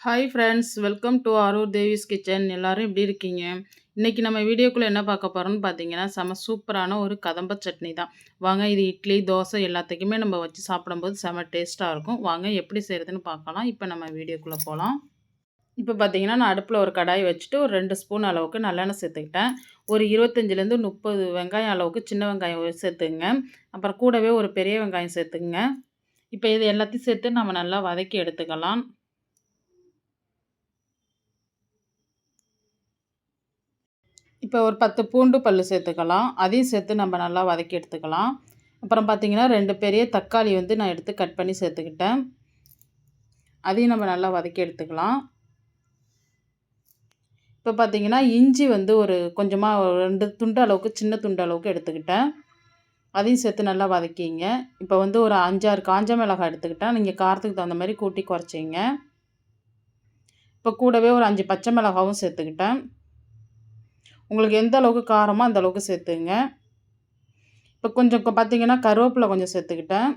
Hi friends, welcome to Aroor Devi's kitchen. எல்லாரும் எப்படி இருக்கீங்க? இன்னைக்கு நம்ம வீடியோக்குள்ளே என்ன பார்க்க போகிறோம்னு பார்த்தீங்கன்னா, செம சூப்பரான ஒரு கதம்ப சட்னி தான். வாங்க, இது இட்லி, தோசை எல்லாத்துக்குமே நம்ம வச்சு சாப்பிடும்போது செம டேஸ்ட்டாக இருக்கும். வாங்க எப்படி செய்கிறதுன்னு பார்க்கலாம். இப்போ நம்ம வீடியோக்குள்ளே போகலாம். இப்போ பார்த்தீங்கன்னா, நான் அடுப்பில் ஒரு கடாய் வச்சுட்டு ஒரு 2 ஸ்பூன் அளவுக்கு நல்லெண்ணெய் சேர்த்துக்கிட்டேன். ஒரு 25லேருந்து 30 வெங்காயம் அளவுக்கு சின்ன வெங்காயம் சேர்த்துங்க. அப்புறம் கூடவே ஒரு பெரிய வெங்காயம் சேர்த்துங்க. இப்போ இது எல்லாத்தையும் சேர்த்து நம்ம நல்லா வதக்கி எடுத்துக்கலாம். இப்போ ஒரு 10 பூண்டு பல் சேர்த்துக்கலாம். அதையும் சேர்த்து நம்ம நல்லா வதக்கி எடுத்துக்கலாம். அப்புறம் பார்த்திங்கன்னா 2 பெரிய தக்காளி வந்து நான் எடுத்து கட் பண்ணி சேர்த்துக்கிட்டேன். அதையும் நம்ம நல்லா வதக்கி எடுத்துக்கலாம். இப்போ பார்த்திங்கன்னா இஞ்சி வந்து ஒரு கொஞ்சமாக 2 துண்டு அளவுக்கு சின்ன துண்டு அளவுக்கு எடுத்துக்கிட்டேன். அதையும் சேர்த்து நல்லா வதக்கிங்க. இப்போ வந்து ஒரு 5, 6 காஞ்ச மிளகாய் எடுத்துக்கிட்டேன். நீங்கள் காரத்துக்கு தகுந்த மாதிரி கூட்டி குறைச்சிங்க. இப்போ கூடவே ஒரு 5 பச்சை மிளகாவும் சேர்த்துக்கிட்டேன். உங்களுக்கு எந்த அளவுக்கு காரமோ அந்த அளவுக்கு சேர்த்துங்க. இப்போ கொஞ்சம் பார்த்தீங்கன்னா கருவேப்பிலை கொஞ்சம் சேர்த்துக்கிட்டேன்.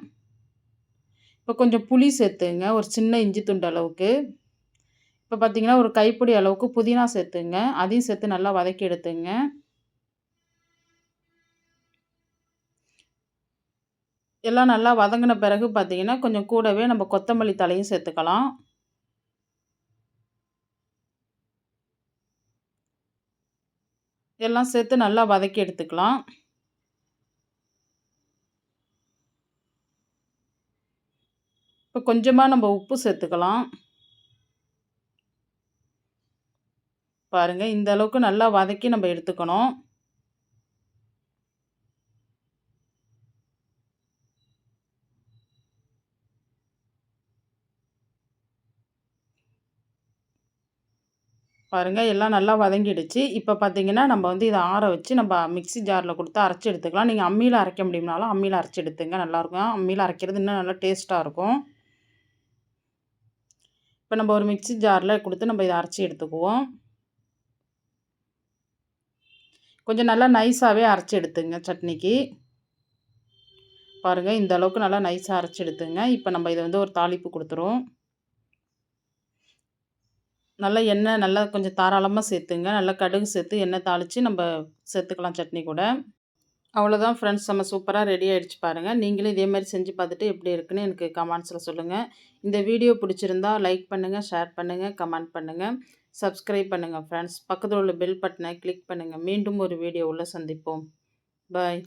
இப்போ கொஞ்சம் புளி சேர்த்துங்க, ஒரு சின்ன இஞ்சி துண்டு அளவுக்கு. இப்போ பார்த்தீங்கன்னா ஒரு கைப்பிடி அளவுக்கு புதினா சேர்த்துங்க. அதையும் சேர்த்து நல்லா வதக்கி எடுத்துங்க. எல்லாம் நல்லா வதங்கின பிறகு பார்த்தீங்கன்னா கொஞ்சம் கூடவே நம்ம கொத்தமல்லி தழையும் சேர்த்துக்கலாம். எல்லாம் சேர்த்து நல்லா வதக்கி எடுத்துக்கலாம். இப்போ கொஞ்சமாக நம்ம உப்பு சேர்த்துக்கலாம். பாருங்கள், இந்த அளவுக்கு நல்லா வதக்கி நம்ம எடுத்துக்கணும். பாருங்கள், எல்லாம் நல்லா வதங்கிடுச்சு. இப்போ பார்த்தீங்கன்னா நம்ம வந்து இதை ஆற வச்சு நம்ம மிக்ஸி ஜாரில் கொடுத்து அரைச்சி எடுத்துக்கலாம். நீங்கள் அம்மியில் அரைக்க முடியும்னாலும் அம்மியில் அரைச்சி எடுத்துங்க, நல்லாயிருக்கும். அம்மியில் அரைக்கிறது இன்னும் நல்லா டேஸ்ட்டாக இருக்கும். இப்போ நம்ம ஒரு மிக்ஸி ஜாரில் கொடுத்து நம்ம இதை அரைச்சி எடுத்துக்குவோம். கொஞ்சம் நல்லா நைஸாகவே அரைச்சி எடுத்துங்க சட்னிக்கு. பாருங்கள், இந்த அளவுக்கு நல்லா நைஸாக அரைச்சி எடுத்துங்க. இப்போ நம்ம இதை வந்து ஒரு தாளிப்பு கொடுத்துருவோம். நல்லா எண்ணெய் நல்லா கொஞ்சம் தாராளமாக சேர்த்துங்க. நல்லா கடுகு சேர்த்து எண்ணெய் தாளித்து நம்ம சேர்த்துக்கலாம் சட்னி கூட. அவ்வளோதான் ஃப்ரெண்ட்ஸ், நம்ம சூப்பராக ரெடி ஆகிடுச்சு பாருங்கள். நீங்களும் இதே மாதிரி செஞ்சு பார்த்துட்டு எப்படி இருக்குன்னு எனக்கு கமெண்ட்ஸில் சொல்லுங்கள். இந்த வீடியோ பிடிச்சிருந்தா லைக் பண்ணுங்கள், ஷேர் பண்ணுங்கள், கமெண்ட் பண்ணுங்கள், சப்ஸ்கிரைப் பண்ணுங்கள் ஃப்ரெண்ட்ஸ். பக்கத்தில் உள்ள பெல் பட்டனை கிளிக் பண்ணுங்கள். மீண்டும் ஒரு வீடியோவில் சந்திப்போம். பாய்.